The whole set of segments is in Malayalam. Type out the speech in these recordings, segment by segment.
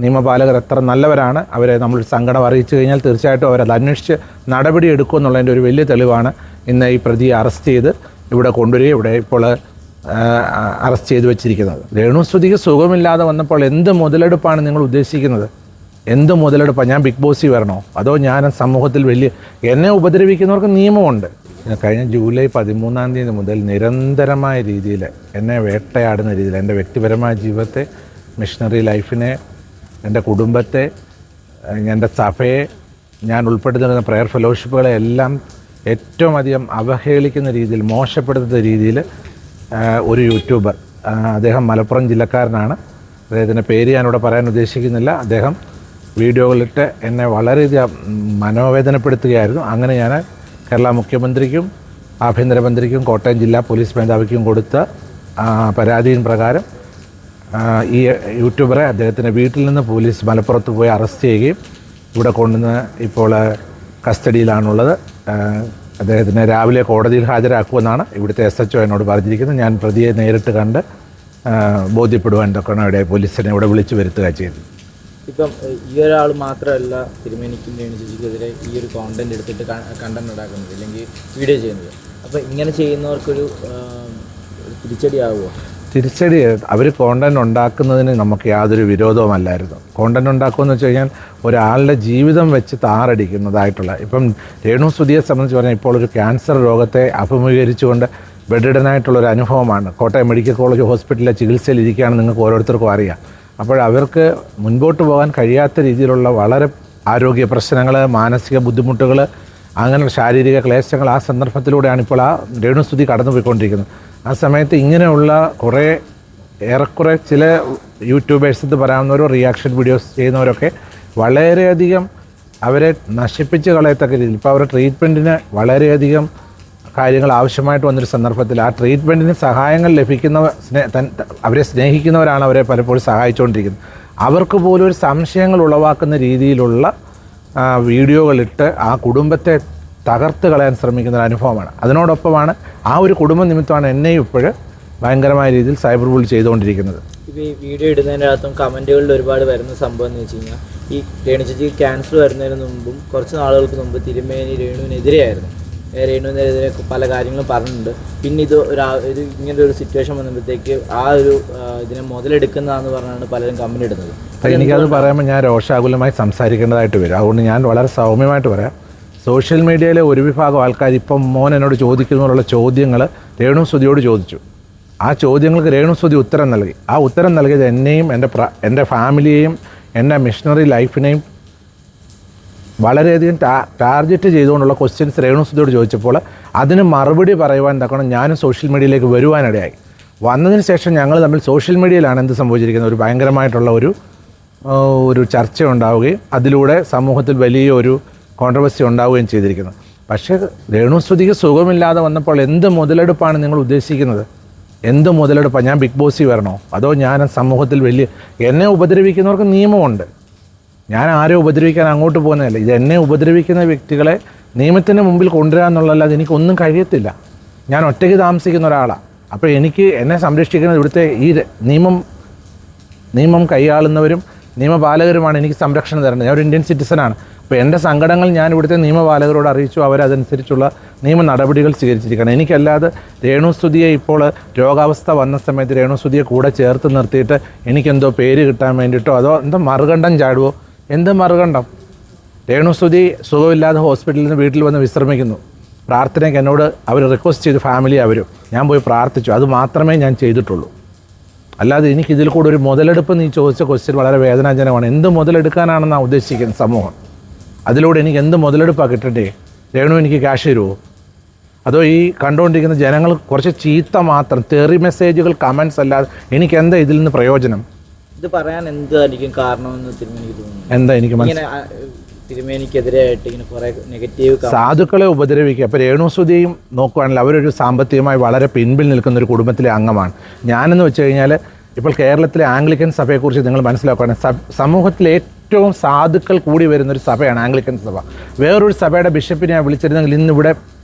നിയമപാലകർ എത്ര നല്ലവരാണ്, അവരെ നമ്മൾ സങ്കടം അറിയിച്ചു കഴിഞ്ഞാൽ തീർച്ചയായിട്ടും അവരത് അന്വേഷിച്ച് നടപടി എടുക്കുമെന്നുള്ളതിൻ്റെ ഒരു വലിയ തെളിവാണ് ഇന്ന് ഈ പ്രതിയെ അറസ്റ്റ് ചെയ്ത് ഇവിടെ കൊണ്ടുവരികയും ഇവിടെ ഇപ്പോൾ അറസ്റ്റ് ചെയ്ത് വെച്ചിരിക്കുന്നത്. രേണുസുതിക്ക് സുഖമില്ലാതെ വന്നപ്പോൾ എന്ത് മുതലെടുപ്പാണ് നിങ്ങൾ ഉദ്ദേശിക്കുന്നത്? എന്ത് മുതലെടുപ്പാണ്? ഞാൻ ബിഗ് ബോസിൽ വരണോ? അതോ ഞാൻ സമൂഹത്തിൽ എന്നെ ഉപദ്രവിക്കുന്നവർക്ക് നിയമമുണ്ട്. കഴിഞ്ഞ ജൂലൈ 13-ാം തീയതി മുതൽ നിരന്തരമായ രീതിയിൽ എന്നെ വേട്ടയാടുന്ന രീതിയിൽ എൻ്റെ വ്യക്തിപരമായ ജീവിതത്തെ, മിഷണറി ലൈഫിനെ, എൻ്റെ കുടുംബത്തെ, എൻ്റെ സഭയെ, ഞാൻ ഉൾപ്പെടുത്തുന്ന പ്രയർ ഫെലോഷിപ്പുകളെ എല്ലാം ഏറ്റവും അധികം അവഹേളിക്കുന്ന രീതിയിൽ, മോശപ്പെടുത്തുന്ന രീതിയിൽ ഒരു യൂട്യൂബർ, അദ്ദേഹം മലപ്പുറം ജില്ലക്കാരനാണ്, അദ്ദേഹത്തിൻ്റെ പേര് ഞാനിവിടെ പറയാൻ ഉദ്ദേശിക്കുന്നില്ല, അദ്ദേഹം വീഡിയോകളിട്ട് എന്നെ വളരെയധികം മനോവേദനപ്പെടുത്തുകയായിരുന്നു. അങ്ങനെ ഞാൻ കേരള മുഖ്യമന്ത്രിക്കും ആഭ്യന്തരമന്ത്രിക്കും കോട്ടയം ജില്ലാ പോലീസ് മേധാവിക്കും കൊടുത്ത പരാതിயின் പ്രകാരം ഈ യൂട്യൂബറെ അദ്ദേഹത്തിൻ്റെ വീട്ടിൽ നിന്ന് പോലീസ് മലപ്പുറത്ത് പോയി അറസ്റ്റ് ചെയ്യുകയും ഇവിടെ കൊണ്ടുവന്ന് ഇപ്പോൾ കസ്റ്റഡിയിലാണുള്ളത്. അദ്ദേഹത്തിനെ രാവിലെ കോടതിയിൽ ഹാജരാക്കുമെന്നാണ് ഇവിടുത്തെ SHO എന്നോട് പറഞ്ഞിരിക്കുന്നത്. ഞാൻ പ്രതിയെ നേരിട്ട് കണ്ട് ബോധ്യപ്പെടുവാൻ തൊക്കെയാണ് ഇവിടെ പോലീസിനെ ഇവിടെ വിളിച്ചു വരുത്തുക ചെയ്തത്. ഇപ്പം ഈ ഒരാൾ മാത്രമല്ല തിരുമേനിക്കും രേണുസുതിക്കെതിരെ ഈ ഒരു കോണ്ടന്റ് എടുത്തിട്ട് കണ്ടന്റ് ഉണ്ടാക്കുന്നത് അല്ലെങ്കിൽ വീഡിയോ ചെയ്യുന്നത്. അപ്പോൾ ഇങ്ങനെ ചെയ്യുന്നവർക്കൊരു തിരിച്ചടിയാവുമോ? തിരിച്ചടി, അവർ കോണ്ടന്റ് ഉണ്ടാക്കുന്നതിന് നമുക്ക് യാതൊരു വിരോധവുമല്ലായിരുന്നു. കോണ്ടന്റ് ഉണ്ടാക്കുമെന്ന് വെച്ച് കഴിഞ്ഞാൽ ഒരാളുടെ ജീവിതം വെച്ച് താറടിക്കുന്നതായിട്ടുള്ള, ഇപ്പം രേണുസുതിയെ സംബന്ധിച്ച് പറഞ്ഞാൽ ഇപ്പോൾ ഒരു ക്യാൻസർ രോഗത്തെ അഭിമുഖീകരിച്ചുകൊണ്ട് ബെഡിഡനായിട്ടുള്ളൊരു അനുഭവമാണ്. കോട്ടയം മെഡിക്കൽ കോളേജ് ഹോസ്പിറ്റലിലെ ചികിത്സയിൽ ഇരിക്കുകയാണെന്ന് നിങ്ങൾക്ക് ഓരോരുത്തർക്കും അറിയാം. അപ്പോൾ അവർക്ക് മുൻപോട്ട് പോകാൻ കഴിയാത്ത രീതിയിലുള്ള വളരെ ആരോഗ്യ പ്രശ്നങ്ങൾ, മാനസിക ബുദ്ധിമുട്ടുകൾ, അങ്ങനെ ശാരീരിക ക്ലേശങ്ങൾ ആ സന്ദർഭത്തിലൂടെയാണ് ഇപ്പോൾ ആ രേണുസുതി കടന്നു പോയിക്കൊണ്ടിരിക്കുന്നത്. ആ സമയത്ത് ഇങ്ങനെയുള്ള ഏറെക്കുറെ ചില യൂട്യൂബേഴ്സ് എന്ന് പറയാവുന്നവരോ റിയാക്ഷൻ വീഡിയോസ് ചെയ്യുന്നവരൊക്കെ വളരെയധികം അവരെ നശിപ്പിച്ച് കളയത്തക്ക രീതിയിൽ, ഇപ്പോൾ അവരുടെ ട്രീറ്റ്മെൻറ്റിന് വളരെയധികം കാര്യങ്ങൾ ആവശ്യമായിട്ട് വന്നൊരു സന്ദർഭത്തിൽ ആ ട്രീറ്റ്മെൻറ്റിന് സഹായങ്ങൾ അവരെ സ്നേഹിക്കുന്നവരാണ് അവരെ പലപ്പോഴും സഹായിച്ചുകൊണ്ടിരിക്കുന്നത്. അവർക്ക് പോലും ഒരു സംശയങ്ങൾ ഉളവാക്കുന്ന രീതിയിലുള്ള വീഡിയോകളിട്ട് ആ കുടുംബത്തെ തകർത്ത് കളയാൻ ശ്രമിക്കുന്ന ഒരു അനുഭവമാണ്. അതിനോടൊപ്പമാണ് ആ ഒരു കുടുംബ നിമിത്തമാണ് എന്നെയും ഇപ്പോഴും ഭയങ്കരമായ രീതിയിൽ സൈബർ ബുള്ളി ചെയ്തുകൊണ്ടിരിക്കുന്നത്. ഇപ്പോൾ ഈ വീഡിയോ ഇടുന്നതിൻ്റെ അകത്തും കമൻറ്റുകളിൽ ഒരുപാട് വരുന്ന സംഭവം എന്ന് വെച്ച് കഴിഞ്ഞാൽ, ഈ രേണുചേച്ചി ക്യാൻസർ വരുന്നതിന് മുമ്പും കുറച്ച് നാളുകൾക്ക് മുമ്പ് തിരുമേനി രേണുവിനെതിരെയായിരുന്നു. രേണുവിനെതിരെ പല കാര്യങ്ങളും പറഞ്ഞിട്ടുണ്ട്. പിന്നെ ഇത് ഇങ്ങനത്തെ ഒരു സിറ്റുവേഷൻ വന്നപ്പോഴത്തേക്ക് ആ ഒരു ഇതിനെ മുതലെടുക്കുന്നതാണെന്ന് പറഞ്ഞാണ് പലരും കമൻറ്റ് ഇടുന്നത്. എനിക്കത് പറയുമ്പോൾ ഞാൻ രോഷാകുലമായി സംസാരിക്കേണ്ടതായിട്ട് വരും. അതുകൊണ്ട് ഞാൻ വളരെ സൗമ്യമായിട്ട് പറയാം. സോഷ്യൽ മീഡിയയിലെ ഒരു വിഭാഗം ആൾക്കാർ ഇപ്പം മോൻ എന്നോട് ചോദിക്കുന്നതിനുള്ള ചോദ്യങ്ങൾ രേണുസുതിയോട് ചോദിച്ചു. ആ ചോദ്യങ്ങൾക്ക് രേണുസുതി ഉത്തരം നൽകി. ആ ഉത്തരം നൽകിയത് എന്നെയും എൻ്റെ ഫാമിലിയെയും എൻ്റെ മിഷണറി ലൈഫിനെയും വളരെയധികം ടാർഗറ്റ് ചെയ്തുകൊണ്ടുള്ള ക്വസ്റ്റ്യൻസ് രേണുസുതിയോട് ചോദിച്ചപ്പോൾ അതിന് മറുപടി പറയുവാൻ തക്കണം ഞാനും സോഷ്യൽ മീഡിയയിലേക്ക് വരുവാനിടയായി. വന്നതിന് ശേഷം ഞങ്ങൾ തമ്മിൽ സോഷ്യൽ മീഡിയയിലാണ് എന്ത് സംഭവിച്ചിരിക്കുന്നത്, ഒരു ഭയങ്കരമായിട്ടുള്ള ഒരു ചർച്ച ഉണ്ടാവുകയും അതിലൂടെ സമൂഹത്തിൽ വലിയൊരു കോൺട്രവേഴ്സി ഉണ്ടാവുകയും ചെയ്തിരിക്കുന്നത്. പക്ഷേ രേണുസുതിക്ക് സുഖമില്ലാതെ വന്നപ്പോൾ എന്ത് മുതലെടുപ്പാണ് നിങ്ങൾ ഉദ്ദേശിക്കുന്നത്? എന്ത് മുതലെടുപ്പാണ്? ഞാൻ ബിഗ് ബോസിൽ വരണോ? അതോ ഞാൻ സമൂഹത്തിൽ എന്നെ ഉപദ്രവിക്കുന്നവർക്ക് നിയമമുണ്ട്. ഞാൻ ആരെ ഉപദ്രവിക്കാൻ അങ്ങോട്ട് പോകുന്നതല്ല. ഇത് എന്നെ ഉപദ്രവിക്കുന്ന വ്യക്തികളെ നിയമത്തിന് മുമ്പിൽ കൊണ്ടുവരാമെന്നുള്ളതല്ലാതെ എനിക്കൊന്നും കഴിയത്തില്ല. ഞാൻ ഒറ്റയ്ക്ക് താമസിക്കുന്ന ഒരാളാണ്. അപ്പോൾ എന്നെ സംരക്ഷിക്കുന്നത് ഇവിടുത്തെ ഈ നിയമം കൈയാളുന്നവരും നിയമപാലകരുമാണ് എനിക്ക് സംരക്ഷണം തരേണ്ടത്. ഞാൻ ഒരു ഇന്ത്യൻ സിറ്റിസനാണ്. അപ്പോൾ എൻ്റെ സങ്കടങ്ങൾ ഞാൻ ഇവിടുത്തെ നിയമപാലകരോട് അറിയിച്ചു. അവരതനുസരിച്ചുള്ള നിയമ നടപടികൾ സ്വീകരിച്ചിരിക്കണം. എനിക്കല്ലാതെ രേണുസുതിയെ ഇപ്പോൾ രോഗാവസ്ഥ വന്ന സമയത്ത് രേണുസുതിയെ കൂടെ ചേർത്ത് നിർത്തിയിട്ട് എനിക്കെന്തോ പേര് കിട്ടാൻ വേണ്ടിയിട്ടോ അതോ എന്തോ മറുകണ്ഠം ചാടുവോ? എന്ത് മറുകണ്ഠം? രേണുസുതി സുഖമില്ലാതെ ഹോസ്പിറ്റലിൽ നിന്ന് വീട്ടിൽ വന്ന് വിശ്രമിക്കുന്നു. പ്രാർത്ഥനയ്ക്ക് എന്നോട് അവർ റിക്വസ്റ്റ് ചെയ്തു, ഫാമിലി അവരും. ഞാൻ പോയി പ്രാർത്ഥിച്ചു. അത് മാത്രമേ ഞാൻ ചെയ്തിട്ടുള്ളൂ. അല്ലാതെ എനിക്കിതിൽ കൂടെ ഒരു മുതലെടുപ്പ് നീ ചോദിച്ച ക്വസ്റ്റ്യൻ വളരെ വേദനാജനകമാണ്. എന്ത് മുതലെടുക്കാനാണെന്നാണ് ഉദ്ദേശിക്കുന്നത് സമൂഹം? അതിലൂടെ എനിക്ക് എന്ത് മുതലെടുപ്പാണ് കിട്ടണ്ടേ? രേണു എനിക്ക് ക്യാഷ് തരുമോ? അതോ ഈ കണ്ടുകൊണ്ടിരിക്കുന്ന ജനങ്ങൾ കുറച്ച് ചീത്ത മാത്രം തെറി മെസ്സേജുകൾ, കമൻറ്റ്സ് അല്ലാതെ എനിക്ക് എന്താ ഇതിൽ നിന്ന് പ്രയോജനം? ഇത് പറയാൻ എന്തായിരിക്കും കാരണമെന്ന് തിരുമേനിക്ക് തോന്നുന്നു? എന്താ എനിക്ക് തിരുമേനിക്കെതിരായിട്ട് ഇങ്ങനെ കുറേ നെഗറ്റീവ് സാധുക്കളെ ഉപദ്രവിക്കുക. അപ്പോൾ രേണുസുതിയും നോക്കുകയാണെങ്കിൽ അവരൊരു സാമ്പത്തികമായി വളരെ പിൻപിൽ നിൽക്കുന്ന ഒരു കുടുംബത്തിലെ അംഗമാണ്. ഞാനെന്ന് വെച്ച് കഴിഞ്ഞാൽ ഇപ്പോൾ കേരളത്തിലെ ആംഗ്ലിക്കൻ സഭയെക്കുറിച്ച് നിങ്ങൾ മനസ്സിലാക്കുകയാണെങ്കിൽ സമൂഹത്തിലെ ഏറ്റവും സാധുക്കൾ കൂടി വരുന്നൊരു സഭയാണ് ആംഗ്ലിക്കൻ സഭ. വേറൊരു സഭയുടെ ബിഷപ്പിനെ വിളിച്ചിരുന്നെങ്കിൽ ഇന്നിവിടെ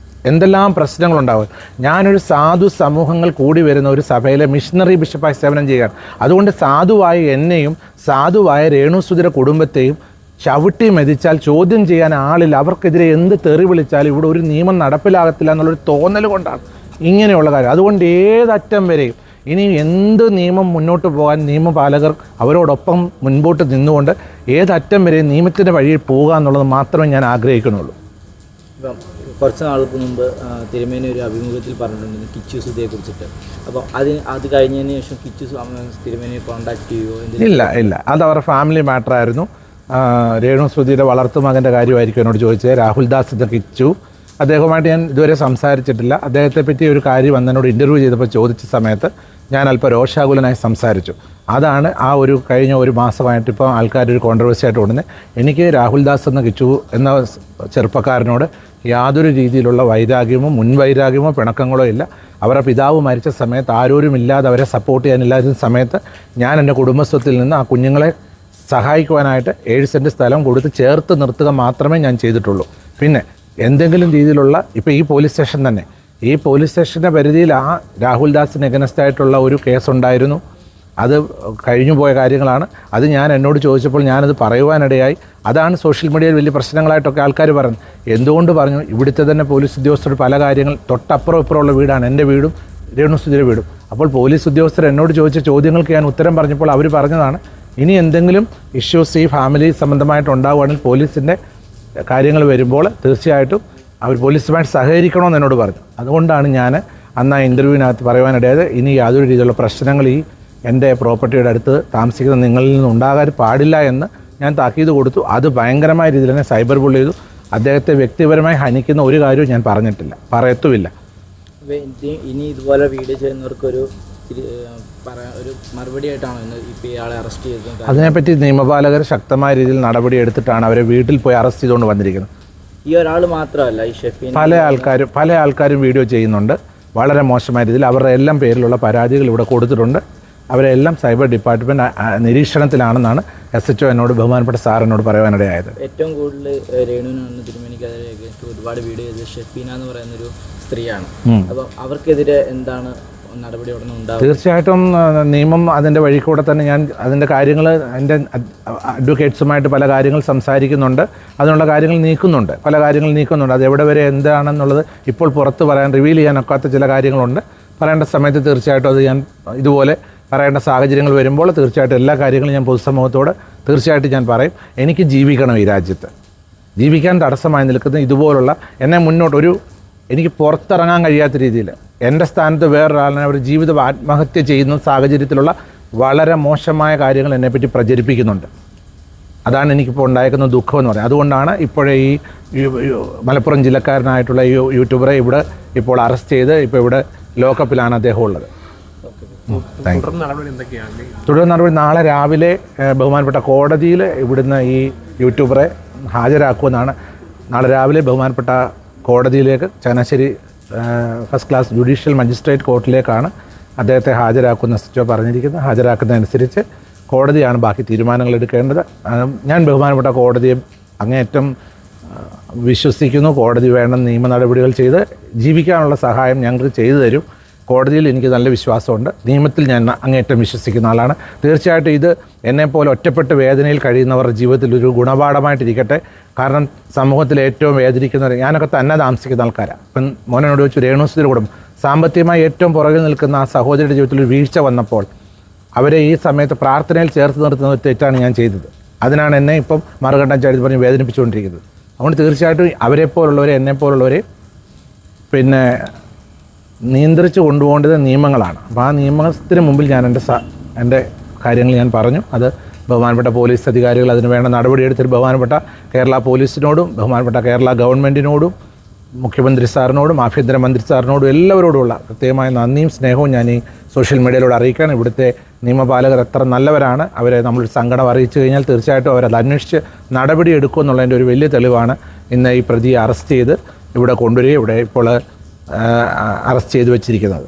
എന്തെല്ലാം പ്രശ്നങ്ങളുണ്ടാവും. ഞാനൊരു സാധു സമൂഹങ്ങൾ കൂടി വരുന്ന ഒരു സഭയിലെ മിഷണറി ബിഷപ്പായി സേവനം ചെയ്യുകയാണ്. അതുകൊണ്ട് സാധുവായ എന്നെയും സാധുവായ രേണുസുധിയുടെ കുടുംബത്തെയും ചവിട്ടി മെതിച്ചാൽ ചോദ്യം ചെയ്യാൻ ആളില്ല, അവർക്കെതിരെ എന്ത് തെറി വിളിച്ചാലും ഇവിടെ ഒരു നിയമം നടപ്പിലാകത്തില്ല എന്നുള്ളൊരു തോന്നൽ കൊണ്ടാണ് ഇങ്ങനെയുള്ള കാര്യം. അതുകൊണ്ട് ഏതറ്റം വരെയും ഇനി എന്ത് നിയമം മുന്നോട്ട് പോകാൻ നിയമപാലകർ അവരോടൊപ്പം മുൻപോട്ട് നിന്നുകൊണ്ട് ഏതറ്റം വരെയും നിയമത്തിൻ്റെ വഴിയിൽ പോകുക എന്നുള്ളത് മാത്രമേ ഞാൻ ആഗ്രഹിക്കുന്നുള്ളൂ. ഇപ്പം കുറച്ച് നാൾക്ക് മുമ്പ് തിരുമേനി ഒരു അഭിമുഖത്തിൽ പറഞ്ഞിട്ടുണ്ടായിരുന്നു കിച്ചു സുധിയെ കുറിച്ചിട്ട്. അപ്പോൾ അത് കഴിഞ്ഞതിന് ശേഷം കിച്ചു തിരുമേനിയെ കോൺടാക്ട് ചെയ്യുമോ? ഇല്ല, അത് അവരുടെ ഫാമിലി മാറ്ററായിരുന്നു. രേണു സുധിയുടെ വളർത്തുമകൻ്റെ കാര്യമായിരിക്കും എന്നോട് ചോദിച്ചത്. രാഹുൽ ദാസ് എന്ന കിച്ചു, അദ്ദേഹവുമായിട്ട് ഞാൻ ഇതുവരെ സംസാരിച്ചിട്ടില്ല. അദ്ദേഹത്തെ പറ്റി ഒരു കാര്യം എന്നോട് ഇൻ്റർവ്യൂ ചെയ്തപ്പോൾ ചോദിച്ച സമയത്ത് ഞാൻ അല്പം രോഷാകുലനായി സംസാരിച്ചു. അതാണ് ആ ഒരു കഴിഞ്ഞ ഒരു മാസമായിട്ട് ഇപ്പോൾ ആൾക്കാരൊരു കോൺട്രവേഴ്സി ആയിട്ട് കൊണ്ടുവന്നത്. എനിക്ക് രാഹുൽ ദാസ് എന്ന കിച്ചു എന്ന ചെറുപ്പക്കാരനോട് യാതൊരു രീതിയിലുള്ള വൈരാഗ്യമോ മുൻവൈരാഗ്യമോ പിണക്കങ്ങളോ ഇല്ല. അവരുടെ പിതാവ് മരിച്ച സമയത്ത് ആരോരുമില്ലാതെ അവരെ സപ്പോർട്ട് ചെയ്യാനില്ലാതിരുന്ന സമയത്ത് ഞാൻ എൻ്റെ കുടുംബസ്വത്തിൽ നിന്ന് ആ കുഞ്ഞുങ്ങളെ സഹായിക്കുവാനായിട്ട് 7 സെൻറ്റ് സ്ഥലം കൊടുത്ത് ചേർത്ത് നിർത്തുക മാത്രമേ ഞാൻ ചെയ്തിട്ടുള്ളൂ. പിന്നെ എന്തെങ്കിലും രീതിയിലുള്ള ഇപ്പോൾ ഈ പോലീസ് സ്റ്റേഷൻ തന്നെ, ഈ പോലീസ് സ്റ്റേഷൻ്റെ പരിധിയിൽ ആ രാഹുൽ ദാസിന് എഗനസ്റ്റായിട്ടുള്ള ഒരു കേസുണ്ടായിരുന്നു. അത് കഴിഞ്ഞു പോയ കാര്യങ്ങളാണ്. അത് ഞാൻ എന്നോട് ചോദിച്ചപ്പോൾ ഞാനത് പറയുവാനിടയായി. അതാണ് സോഷ്യൽ മീഡിയയിൽ വലിയ പ്രശ്നങ്ങളായിട്ടൊക്കെ ആൾക്കാർ പറഞ്ഞു. എന്തുകൊണ്ട് പറഞ്ഞു? ഇവിടുത്തെ തന്നെ പോലീസ് ഉദ്യോഗസ്ഥർ പല കാര്യങ്ങൾ തൊട്ടപ്പുറം ഇപ്പുറമുള്ള വീടാണ് എൻ്റെ വീടും രേണുസുധിയുടെ വീടും. അപ്പോൾ പോലീസ് ഉദ്യോഗസ്ഥർ എന്നോട് ചോദിച്ച ചോദ്യങ്ങൾക്ക് ഞാൻ ഉത്തരം പറഞ്ഞപ്പോൾ അവർ പറഞ്ഞതാണ്, ഇനി എന്തെങ്കിലും ഇഷ്യൂസ് ഈ ഫാമിലി സംബന്ധമായിട്ടുണ്ടാവുകയാണെങ്കിൽ പോലീസിൻ്റെ കാര്യങ്ങൾ വരുമ്പോൾ തീർച്ചയായിട്ടും അവർ പോലീസുമായിട്ട് സഹകരിക്കണമെന്ന് എന്നോട് പറഞ്ഞു. അതുകൊണ്ടാണ് ഞാൻ അന്ന് ആ ഇൻ്റർവ്യൂവിനകത്ത് പറയുവാനിടയായത്, ഇനി യാതൊരു രീതിയിലുള്ള പ്രശ്നങ്ങൾ ഈ എൻ്റെ പ്രോപ്പർട്ടിയുടെ അടുത്ത് താമസിക്കുന്ന നിങ്ങളിൽ നിന്ന് ഉണ്ടാകാൻ പാടില്ല എന്ന് ഞാൻ താക്കീത് കൊടുത്തു. അത് ഭയങ്കരമായ രീതിയിൽ തന്നെ സൈബർ ബുള്ളി ചെയ്തു. അദ്ദേഹത്തെ വ്യക്തിപരമായി ഹനിക്കുന്ന ഒരു കാര്യവും ഞാൻ പറഞ്ഞിട്ടില്ല, പറയത്തുമില്ല. ഇനി ഇതുപോലെ വീഡിയോ ചെയ്യുന്നവർക്കൊരു മറുപടി ആയിട്ടാണ് ഇപ്പോൾ ഇയാളെ അറസ്റ്റ് ചെയ്തത്. അതിനെപ്പറ്റി നിയമപാലകർ ശക്തമായ രീതിയിൽ നടപടി എടുത്തിട്ടാണ് അവരെ വീട്ടിൽ പോയി അറസ്റ്റ് ചെയ്തുകൊണ്ട് വന്നിരിക്കുന്നത്. ഈ ഒരാൾ മാത്രമല്ല, ഈ ഷെഫീൻ പല ആൾക്കാരും വീഡിയോ ചെയ്യുന്നുണ്ട് വളരെ മോശമായ രീതിയിൽ. അവരുടെ എല്ലാം പേരിലുള്ള പരാതികൾ ഇവിടെ കൊടുത്തിട്ടുണ്ട്. അവരെല്ലാം സൈബർ ഡിപ്പാർട്ട്മെൻറ്റ് നിരീക്ഷണത്തിലാണെന്നാണ് SHO എന്നോട് ബഹുമാനപ്പെട്ട സാറിനോട് പറയുവാനിടയായത്. ഏറ്റവും കൂടുതൽ രേണുവിനാണ് തിരുമേനിക്കെതിരെ ഒരുപാട് വീഡിയോ ചെയ്തത് ഷെഫീന എന്ന് പറയുന്നൊരു സ്ത്രീയാണ്. അപ്പം അവർക്കെതിരെ എന്താണ് നടപടി ഉടനെ ഉണ്ടാവും? തീർച്ചയായിട്ടും നിയമം അതിൻ്റെ വഴി കൂടെ തന്നെ ഞാൻ അതിൻ്റെ കാര്യങ്ങൾ എൻ്റെ അഡ്വക്കേറ്റ്സുമായിട്ട് പല കാര്യങ്ങൾ സംസാരിക്കുന്നുണ്ട്. അതിനുള്ള കാര്യങ്ങൾ നീക്കുന്നുണ്ട്, പല കാര്യങ്ങൾ നീക്കുന്നുണ്ട്. അത് എവിടെ വരെ എന്താണെന്നുള്ളത് ഇപ്പോൾ പുറത്ത് പറയാൻ റിവീൽ ചെയ്യാനൊക്കാത്ത ചില കാര്യങ്ങളുണ്ട്. പറയേണ്ട സമയത്ത് തീർച്ചയായിട്ടും അത് ഞാൻ ഇതുപോലെ പറയേണ്ട സാഹചര്യങ്ങൾ വരുമ്പോൾ തീർച്ചയായിട്ടും എല്ലാ കാര്യങ്ങളും ഞാൻ പൊതുസമൂഹത്തോട് തീർച്ചയായിട്ടും ഞാൻ പറയും. എനിക്ക് ജീവിക്കണം, ഈ രാജ്യത്ത് ജീവിക്കാൻ തടസ്സമായി നിൽക്കുന്ന ഇതുപോലുള്ള എന്നെ മുന്നോട്ട് എനിക്ക് പുറത്തിറങ്ങാൻ കഴിയാത്ത രീതിയിൽ എൻ്റെ സ്ഥാനത്ത് വേറൊരാളിനെ അവർ ജീവിതം ആത്മഹത്യ ചെയ്യുന്ന സാഹചര്യത്തിലുള്ള വളരെ മോശമായ കാര്യങ്ങൾ എന്നെപ്പറ്റി പ്രചരിപ്പിക്കുന്നുണ്ട്. അതാണ് എനിക്കിപ്പോൾ ഉണ്ടായിരിക്കുന്ന ദുഃഖം എന്ന് പറയുന്നത്. അതുകൊണ്ടാണ് ഇപ്പോഴേ ഈ മലപ്പുറം ജില്ലക്കാരനായിട്ടുള്ള ഈ യൂട്യൂബറെ ഇവിടെ ഇപ്പോൾ അറസ്റ്റ് ചെയ്ത് ഇപ്പോൾ ഇവിടെ ലോക്കപ്പിലാണ് അദ്ദേഹം ഉള്ളത്. തുടർ നടപടി നാളെ രാവിലെ ബഹുമാനപ്പെട്ട കോടതിയിൽ ഇവിടുന്ന് ഈ യൂട്യൂബറെ ഹാജരാക്കുമെന്നാണ്. നാളെ രാവിലെ ബഹുമാനപ്പെട്ട കോടതിയിലേക്ക് Changanassery first class judicial magistrate കോർട്ടിലേക്കാണ് അദ്ദേഹത്തെ ഹാജരാക്കുന്ന SHO പറഞ്ഞിരിക്കുന്നത്. ഹാജരാക്കുന്നതനുസരിച്ച് കോടതിയാണ് ബാക്കി തീരുമാനങ്ങൾ എടുക്കേണ്ടത്. ഞാൻ ബഹുമാനപ്പെട്ട കോടതിയെ അങ്ങേയറ്റം വിശ്വസിക്കുന്നു. കോടതി വേണ്ട നിയമ നടപടികൾ ചെയ്ത് ജീവിക്കാനുള്ള സഹായം ഞങ്ങൾക്ക് ചെയ്തു തരും. കോടതിയിൽ എനിക്ക് നല്ല വിശ്വാസമുണ്ട്. നിയമത്തിൽ ഞാൻ അങ്ങേയറ്റം വിശ്വസിക്കുന്ന ആളാണ്. തീർച്ചയായിട്ടും ഇത് എന്നെപ്പോലെ ഒറ്റപ്പെട്ട് വേദനയിൽ കഴിയുന്നവരുടെ ജീവിതത്തിൽ ഒരു ഗുണപാഠമായിട്ടിരിക്കട്ടെ. കാരണം സമൂഹത്തിൽ ഏറ്റവും വേദനിക്കുന്നവർ, ഞാനൊക്കെ തന്നെ താമസിക്കുന്ന ആൾക്കാരാണ്. ഇപ്പം മോനോട് ചോദിച്ചു, രേണുസുധിയുടെ കുടുംബം സാമ്പത്തികമായി ഏറ്റവും പുറകിൽ നിൽക്കുന്ന ആ സഹോദരിയുടെ ജീവിതത്തിൽ ഒരു വീഴ്ച വന്നപ്പോൾ അവരെ ഈ സമയത്ത് പ്രാർത്ഥനയിൽ ചേർത്ത് നിർത്തുന്ന ഒരു തെറ്റാണ് ഞാൻ ചെയ്തത്. അതിനാണ് എന്നെ ഇപ്പം മറുകണ്ഠം ചാടി പറഞ്ഞ് വേദനിപ്പിച്ചുകൊണ്ടിരിക്കുന്നത്. അതുകൊണ്ട് തീർച്ചയായിട്ടും അവരെപ്പോലുള്ളവരെ എന്നെപ്പോലുള്ളവരെ പിന്നെ നിയന്ത്രിച്ച് കൊണ്ടുപോകേണ്ടത് നിയമങ്ങളാണ്. അപ്പോൾ ആ നിയമത്തിന് മുമ്പിൽ ഞാൻ എൻ്റെ കാര്യങ്ങൾ ഞാൻ പറഞ്ഞു. അത് ബഹുമാനപ്പെട്ട പോലീസ് അധികാരികൾ അതിന് വേണ്ട നടപടിയെടുത്തിട്ട് ബഹുമാനപ്പെട്ട കേരള പോലീസിനോടും ബഹുമാനപ്പെട്ട കേരള ഗവൺമെൻറ്റിനോടും മുഖ്യമന്ത്രി സാറിനോടും ആഭ്യന്തരമന്ത്രി സാറിനോടും എല്ലാവരോടുമുള്ള കൃത്യമായ നന്ദിയും സ്നേഹവും ഞാൻ ഈ സോഷ്യൽ മീഡിയയിലൂടെ അറിയിക്കുകയാണ്. ഇവിടുത്തെ നിയമപാലകർ എത്ര നല്ലവരാണ്. അവരെ നമ്മൾ സങ്കടം അറിയിച്ചു കഴിഞ്ഞാൽ തീർച്ചയായിട്ടും അവരത് അന്വേഷിച്ച് നടപടി എടുക്കുമെന്നുള്ളതിൻ്റെ ഒരു വലിയ തെളിവാണ് ഇന്ന് ഈ പ്രതിയെ അറസ്റ്റ് ചെയ്ത് ഇവിടെ കൊണ്ടുവരികയും ഇവിടെ ഇപ്പോൾ അറസ്റ്റ് ചെയ്ത് വെച്ചിരിക്കുന്നത്.